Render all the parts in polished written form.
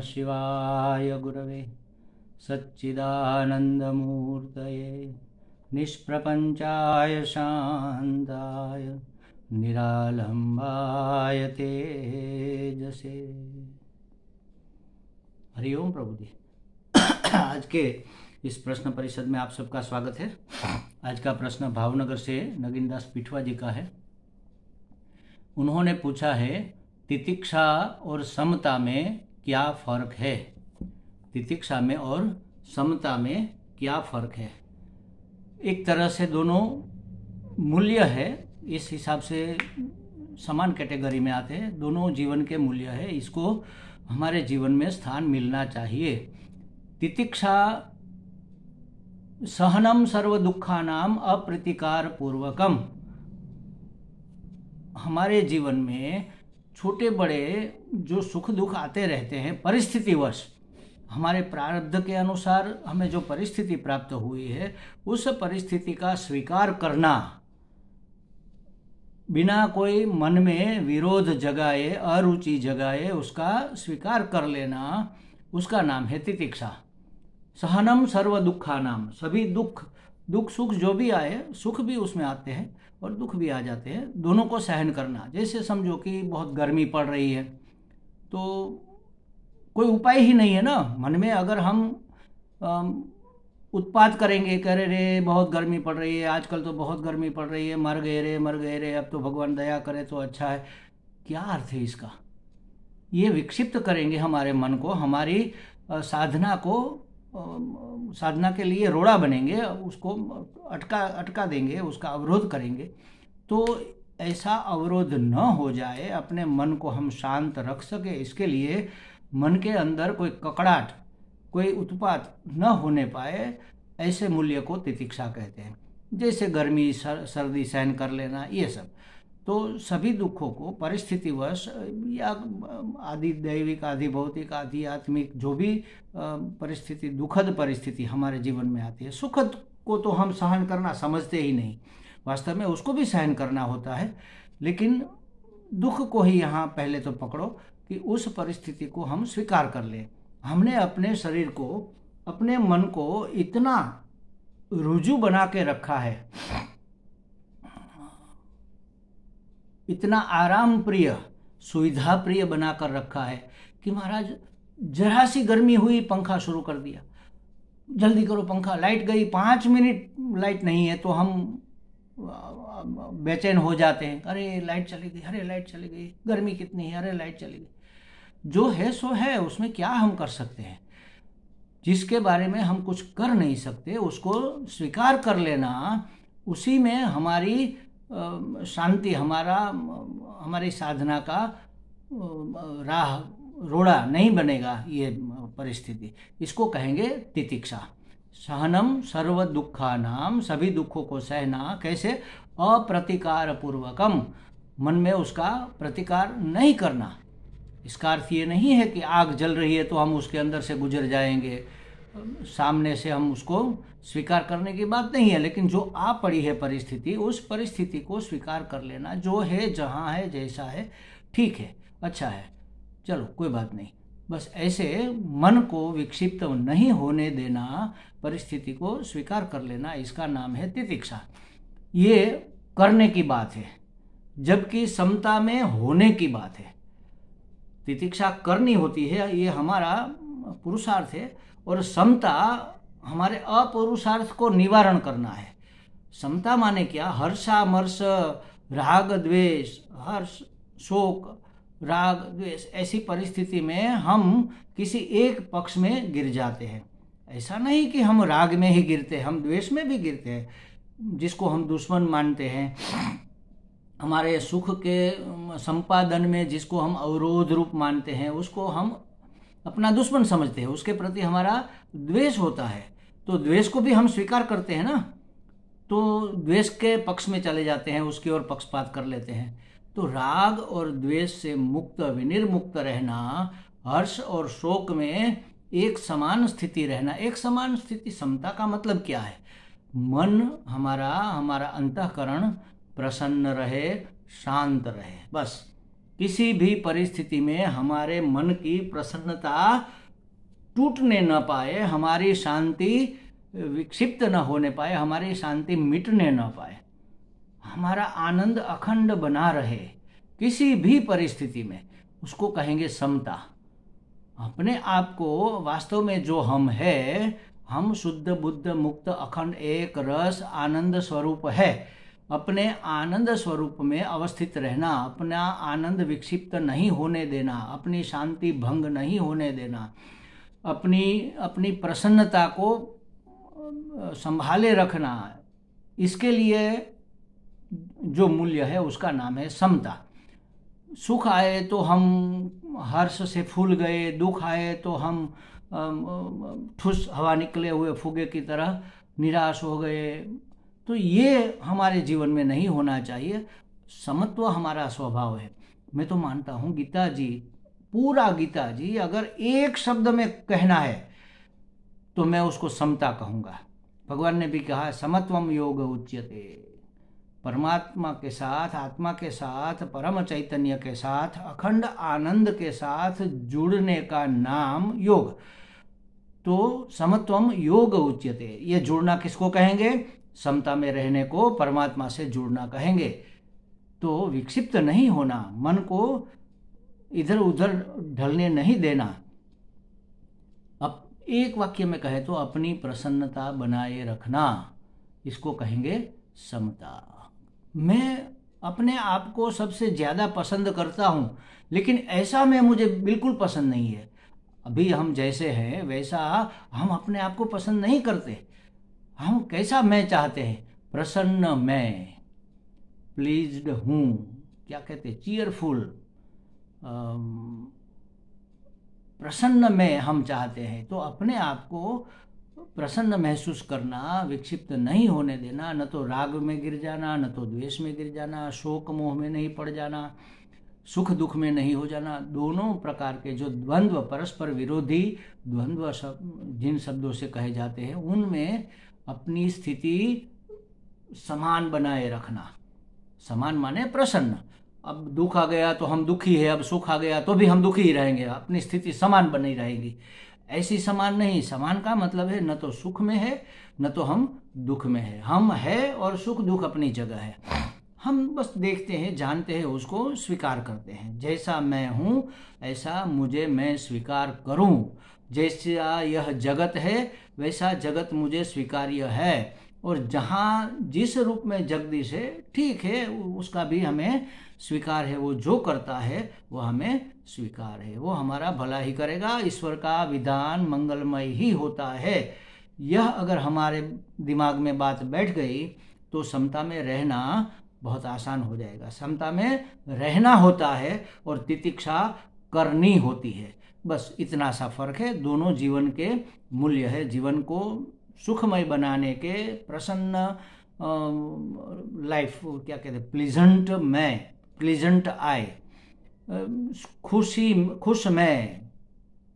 शिवाय गुरवे सच्चिदानन्दमूर्तये निष्प्रपञ्चाय शान्ताय निरालम्बाय तेजसे। हरिओम प्रभु जी। आज के इस प्रश्न परिषद में आप सबका स्वागत है। आज का प्रश्न भावनगर से नगिनदास पिठवा जी का है। उन्होंने पूछा है, तितिक्षा और समता में क्या फ़र्क है? तितिक्षा में और समता में क्या फ़र्क है? एक तरह से दोनों मूल्य है, इस हिसाब से समान कैटेगरी में आते हैं। दोनों जीवन के मूल्य है, इसको हमारे जीवन में स्थान मिलना चाहिए। तितिक्षा सहनम सर्व दुखानाम अप्रतिकार पूर्वकम। हमारे जीवन में छोटे बड़े जो सुख दुख आते रहते हैं, परिस्थितिवश हमारे प्रारब्ध के अनुसार हमें जो परिस्थिति प्राप्त हुई है, उस परिस्थिति का स्वीकार करना बिना कोई मन में विरोध जगाए, अरुचि जगाए, उसका स्वीकार कर लेना, उसका नाम है तितिक्षा। सहनम सर्व दुखानाम, सभी दुख सुख जो भी आए, सुख भी उसमें आते हैं और दुख भी आ जाते हैं, दोनों को सहन करना। जैसे समझो कि बहुत गर्मी पड़ रही है तो कोई उपाय ही नहीं है ना। मन में अगर हम उत्पात करेंगे, कह रहे बहुत गर्मी पड़ रही है, आजकल तो बहुत गर्मी पड़ रही है, मर गए रे, अब तो भगवान दया करे तो अच्छा है, क्या अर्थ है इसका? ये विक्षिप्त करेंगे हमारे मन को, हमारी साधना के लिए रोड़ा बनेंगे, उसको अटका देंगे, उसका अवरोध करेंगे। तो ऐसा अवरोध न हो जाए, अपने मन को हम शांत रख सके, इसके लिए मन के अंदर कोई ककड़ाहट, कोई उत्पात न होने पाए, ऐसे मूल्य को तितिक्षा कहते हैं। जैसे गर्मी सर्दी सहन कर लेना, ये सब। तो सभी दुखों को परिस्थितिवश या आदि दैविक, आदि भौतिक, आदि आत्मिक, जो भी परिस्थिति, दुखद परिस्थिति हमारे जीवन में आती है, सुखद को तो हम सहन करना समझते ही नहीं, वास्तव में उसको भी सहन करना होता है। लेकिन दुख को ही यहाँ पहले तो पकड़ो कि उस परिस्थिति को हम स्वीकार कर लें। हमने अपने शरीर को, अपने मन को इतना रुजु बना के रखा है, इतना आराम प्रिय, सुविधा प्रिय बनाकर रखा है कि महाराज जरा सी गर्मी हुई, पंखा शुरू कर दिया, जल्दी करो पंखा, लाइट गई, 5 मिनट लाइट नहीं है तो हम बेचैन हो जाते हैं। अरे लाइट चली गई, अरे लाइट चली गई, गर्मी कितनी है, अरे लाइट चली गई। जो है सो है, उसमें क्या हम कर सकते हैं? जिसके बारे में हम कुछ कर नहीं सकते, उसको स्वीकार कर लेना, उसी में हमारी शांति, हमारी साधना का राह, रोड़ा नहीं बनेगा। ये परिस्थिति, इसको कहेंगे तितिक्षा। सहनम सर्व दुखानाम, सभी दुखों को सहना। कैसे? अप्रतिकार पूर्वकम, मन में उसका प्रतिकार नहीं करना। इसका अर्थ ये नहीं है कि आग जल रही है तो हम उसके अंदर से गुजर जाएंगे, सामने से हम उसको स्वीकार करने की बात नहीं है। लेकिन जो आ पड़ी है परिस्थिति, उस परिस्थिति को स्वीकार कर लेना। जो है, जहाँ है, जैसा है, ठीक है, अच्छा है, चलो कोई बात नहीं। बस ऐसे मन को विक्षिप्त नहीं होने देना, परिस्थिति को स्वीकार कर लेना, इसका नाम है तितिक्षा। ये करने की बात है, जबकि समता में होने की बात है। तितिक्षा करनी होती है, ये हमारा पुरुषार्थ है, और समता हमारे अपुरुषार्थ को निवारण करना है। समता माने क्या? हर्षामर्ष, राग द्वेष, हर्ष शोक, राग द्वेष, ऐसी परिस्थिति में हम किसी एक पक्ष में गिर जाते हैं। ऐसा नहीं कि हम राग में ही गिरते हैं, हम द्वेष में भी गिरते हैं, जिसको हम दुश्मन मानते हैं। हमारे सुख के संपादन में जिसको हम अवरोध रूप मानते हैं, उसको हम अपना दुश्मन समझते हैं, उसके प्रति हमारा द्वेष होता है। तो द्वेष को भी हम स्वीकार करते हैं ना, तो द्वेष के पक्ष में चले जाते हैं, उसकी ओर पक्षपात कर लेते हैं। तो राग और द्वेष से मुक्त, विनिर्मुक्त रहना, हर्ष और शोक में एक समान स्थिति रहना। एक समान स्थिति, समता का मतलब क्या है? मन हमारा अंतःकरण प्रसन्न रहे, शांत रहे, बस किसी भी परिस्थिति में हमारे मन की प्रसन्नता टूटने न पाए, हमारी शांति विक्षिप्त न होने पाए, हमारी शांति मिटने न पाए, हमारा आनंद अखंड बना रहे किसी भी परिस्थिति में, उसको कहेंगे समता। अपने आप को वास्तव में जो हम है, हम शुद्ध बुद्ध मुक्त अखंड एक रस आनंद स्वरूप है। अपने आनंद स्वरूप में अवस्थित रहना, अपना आनंद विक्षिप्त नहीं होने देना, अपनी शांति भंग नहीं होने देना, अपनी प्रसन्नता को संभाले रखना, इसके लिए जो मूल्य है उसका नाम है समता। सुख आए तो हम हर्ष से फूल गए, दुख आए तो हम ठुस हवा निकले हुए फुगे की तरह निराश हो गए, तो ये हमारे जीवन में नहीं होना चाहिए। समत्व हमारा स्वभाव है। मैं तो मानता हूँ गीता जी, पूरा गीता जी अगर एक शब्द में कहना है तो मैं उसको समता कहूँगा। भगवान ने भी कहा समत्वम योग उच्यते, परमात्मा के साथ, आत्मा के साथ, परम चैतन्य के साथ, अखंड आनंद के साथ जुड़ने का नाम योग। तो समत्वम योग उच्यते, ये जुड़ना किसको कहेंगे? समता में रहने को परमात्मा से जुड़ना कहेंगे। तो विक्षिप्त नहीं होना, मन को इधर उधर ढलने नहीं देना। अब एक वाक्य में कहे तो अपनी प्रसन्नता बनाए रखना, इसको कहेंगे समता। मैं अपने आप को सबसे ज़्यादा पसंद करता हूँ, लेकिन ऐसा मैं मुझे बिल्कुल पसंद नहीं है। अभी हम जैसे हैं वैसा हम अपने आप को पसंद नहीं करते। हम कैसा मैं चाहते हैं? प्रसन्न मैं, प्लीज्ड हूँ, क्या कहते हैं, चीयरफुल, प्रसन्न मैं हम चाहते हैं। तो अपने आप को प्रसन्न महसूस करना, विक्षिप्त नहीं होने देना, न तो राग में गिर जाना, न तो द्वेष में गिर जाना, शोक मोह में नहीं पड़ जाना, सुख दुख में नहीं हो जाना। दोनों प्रकार के जो द्वंद्व, परस्पर विरोधी द्वंद्व जिन शब्दों से कहे जाते हैं, उनमें अपनी स्थिति समान बनाए रखना। समान माने प्रसन्न। अब दुख आ गया तो हम दुखी है, अब सुख आ गया तो भी हम दुखी ही रहेंगे, अपनी स्थिति समान बनी रहेगी। ऐसी समान नहीं। समान का मतलब है न तो सुख में है न तो हम दुख में है। हम है और सुख दुख अपनी जगह है। हम बस देखते हैं, जानते हैं, उसको स्वीकार करते हैं। जैसा मैं हूँ ऐसा मुझे मैं स्वीकार करूँ। जैसा यह जगत है वैसा जगत मुझे स्वीकार्य है। और जहाँ जिस रूप में जगदीश है, ठीक है, उसका भी हमें स्वीकार है। वो जो करता है वो हमें स्वीकार है, वो हमारा भला ही करेगा। ईश्वर का विधान मंगलमय ही होता है। यह अगर हमारे दिमाग में बात बैठ गई तो समता में रहना बहुत आसान हो जाएगा। समता में रहना होता है और तितिक्षा करनी होती है। बस इतना सा फर्क है। दोनों जीवन के मूल्य है। जीवन को सुखमय बनाने के, प्रसन्न लाइफ, क्या कहते हैं, प्लीजेंट मैं, प्लीजेंट आई, खुश मैं,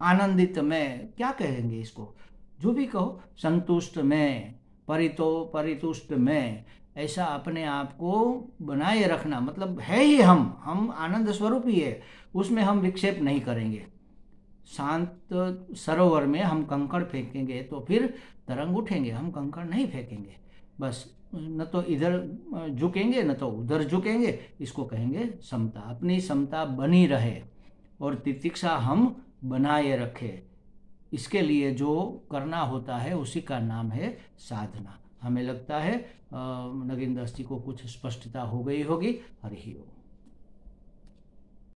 आनंदित मैं, क्या कहेंगे इसको, जो भी कहो, संतुष्ट मैं, परितुष्ट मैं, ऐसा अपने आप को बनाए रखना। मतलब है ही हम आनंद स्वरूप ही है, उसमें हम विक्षेप नहीं करेंगे। शांत सरोवर में हम कंकड़ फेंकेंगे तो फिर तरंग उठेंगे, हम कंकड़ नहीं फेंकेंगे। बस न तो इधर झुकेंगे न तो उधर झुकेंगे, इसको कहेंगे समता। अपनी समता बनी रहे और तितिक्षा हम बनाए रखें। इसके लिए जो करना होता है उसी का नाम है साधना। हमें लगता है नगेंद्र जी को कुछ स्पष्टता हो गई होगी। हरि ओम।